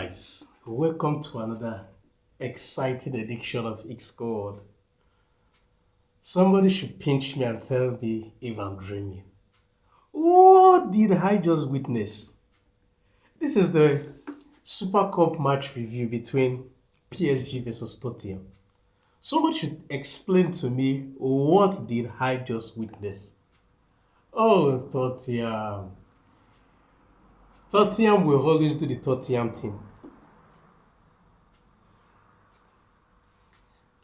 guys, welcome to another exciting edition of X Squad. Somebody should pinch me and tell me if I'm dreaming. What did I just witness? This is the Super Cup match review between PSG versus Tottenham. Somebody should explain to me what did I just witness? Oh, Tottenham. Tottenham will always do the Tottenham team.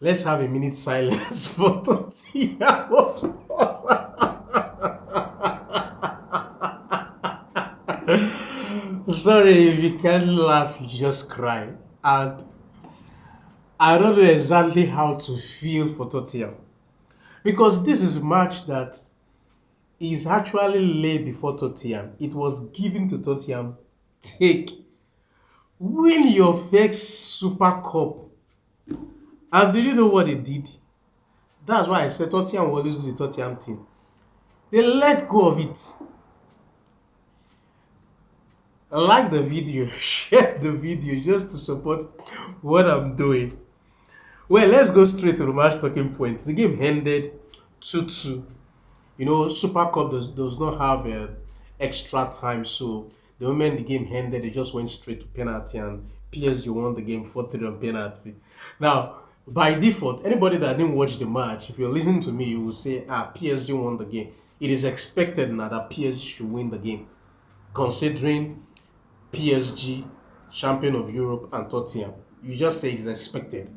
Let's have a minute silence for Tottenham. Sorry, if you can't laugh, you just cry. And I don't know exactly how to feel for Tottenham. Because this is a match that is actually laid before Tottenham. It was given to Tottenham. Take. Win your first Super Cup. And do you know what they did? That's why I said Tottenham will always do the Tottenham team. They let go of it. Like the video, share the video just to support what I'm doing. Well, let's go straight to the match talking points. The game ended 2-2. You know, Super Cup does not have extra time, so the moment the game ended, they just went straight to penalty, and PSG won the game 4-3 on penalty. Now, by default, anybody that didn't watch the match, if you're listening to me, you will say, PSG won the game. It is expected now that PSG should win the game, considering PSG, champion of Europe, and Tottenham. You just say it's expected.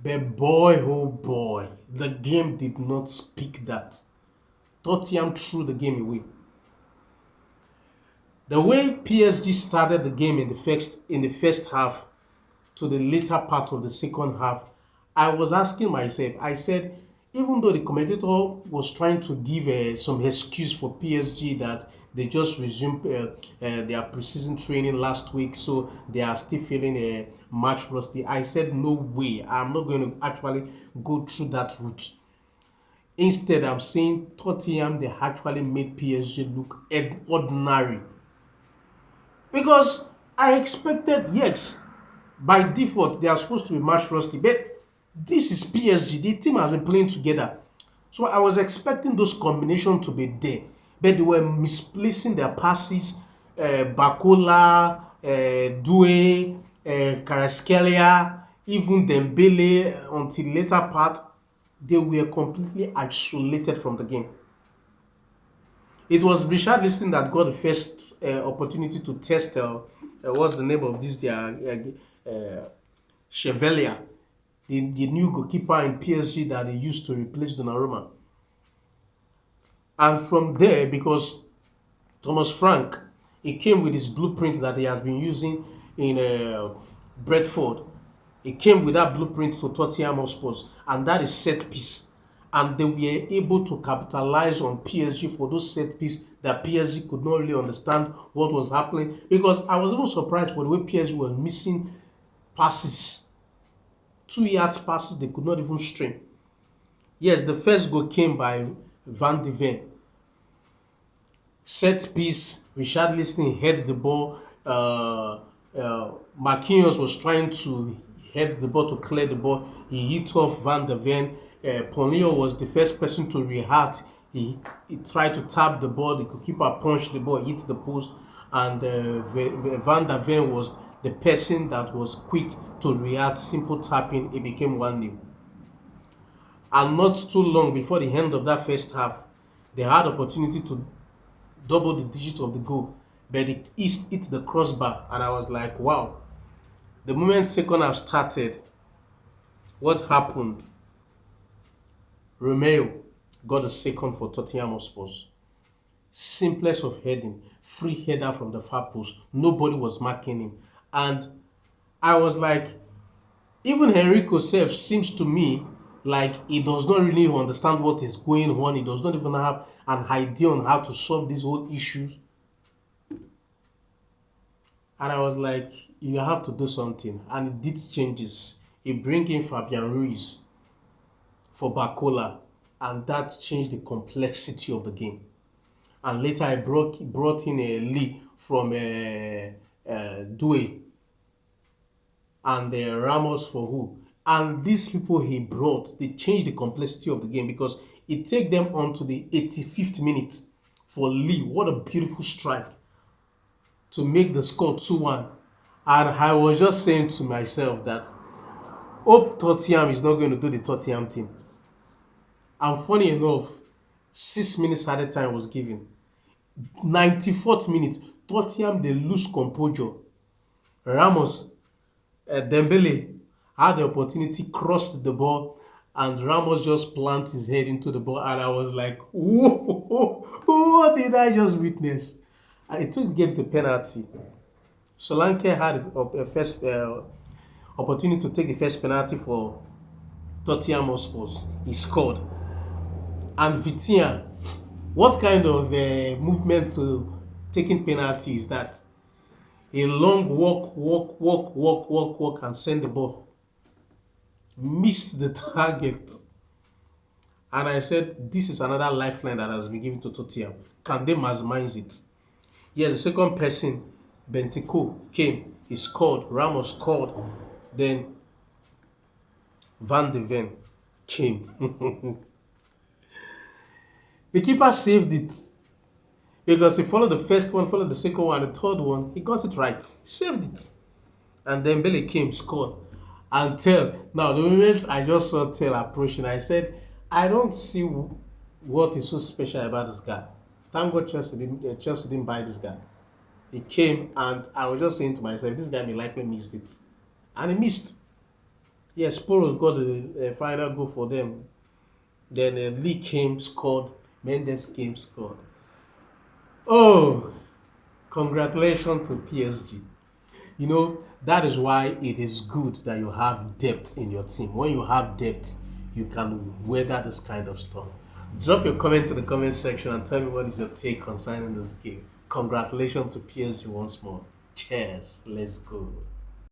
But boy, oh boy, the game did not speak that. Tottenham threw the game away. The way PSG started the game in the first half to the later part of the second half, I was asking myself, I said, even though the commentator was trying to give some excuse for PSG that they just resumed their preseason training last week, so they are still feeling match rusty. I said, no way, I'm not going to actually go through that route. Instead, I'm saying Tottenham, they actually made PSG look ordinary. Because I expected, yes, by default, they are supposed to be match rusty, but this is PSG. The team has been playing together. So I was expecting those combinations to be there, but they were misplacing their passes. Bakola, Due, Kvaratskhelia, even Dembele, until later part, they were completely isolated from the game. It was Richarlison that got the first opportunity to test what's the name of this Chevalier, the new goalkeeper in PSG that they used to replace Donnarumma. And from there, because Thomas Frank, he came with his blueprint that he has been using in Brentford. He came with that blueprint to Tottenham Hotspurs, and that is set piece. And they were able to capitalize on PSG for those set piece that PSG could not really understand what was happening. Because I was even surprised for the way PSG was missing passes, 2 yards passes they could not even string. Yes, the first goal came by Van de Ven. Set piece, Richarlison head the ball. Marquinhos was trying to head the ball to clear the ball. He hit off Van de Ven. Paulinho was the first person to react. He tried to tap the ball. The goalkeeper punched the ball, hit the post, and Van der Ven was the person that was quick to react. Simple tapping, it became 1-0. And not too long before the end of that first half, they had opportunity to double the digit of the goal, but it hit the crossbar, and I was like, wow. The moment second half started, what happened? Romeo got a second for Tottenham Hotspurs. Simplest of heading, free header from the far post. Nobody was marking him. And I was like, even Enrico Self seems to me like he does not really understand what is going on. He does not even have an idea on how to solve these whole issues. And I was like, you have to do something. And it did changes. He bring in Fabian Ruiz for Bakola, and that changed the complexity of the game. And later I brought in a Lee from Due. and Ramos for who? And these people he brought, they changed the complexity of the game because it take them on to the 85th minute for Lee. What a beautiful strike to make the score 2-1. And I was just saying to myself that hope Tottenham is not going to do the Tottenham thing. And funny enough, 6 minutes added time was given. 94th minute, Tottenham they lose composure. Ramos, Dembele had the opportunity, crossed the ball, and Ramos just planted his head into the ball, and I was like, whoa, what did I just witness? And it took the game to penalty. Solanke had a first opportunity to take the first penalty for Tottenham Hotspurs. He scored. And Vitinha, what kind of movement to taking penalty is that? A long walk, and send the ball. Missed the target. And I said, this is another lifeline that has been given to Tottenham. Can they maximize it? Yes, the second person, Bentico, came. He scored. Ramos scored. Then Van de Ven came. The keeper saved it. Because he followed the first one, followed the second one, the third one. He got it right. He saved it. And then Billy came, scored. And Tell. Now, the moment I just saw Tell approaching, I said, I don't see what is so special about this guy. Thank God Chelsea didn't buy this guy. He came, and I was just saying to myself, this guy may likely missed it. And he missed. Yes, Spurs got the final goal for them. Then Lee came, scored. Mendes came, scored. Oh, congratulations to PSG. You know, that is why it is good that you have depth in your team. When you have depth, you can weather this kind of storm. Drop your comment in the comment section and tell me what is your take concerning this game. Congratulations to PSG once more. Cheers. Let's go.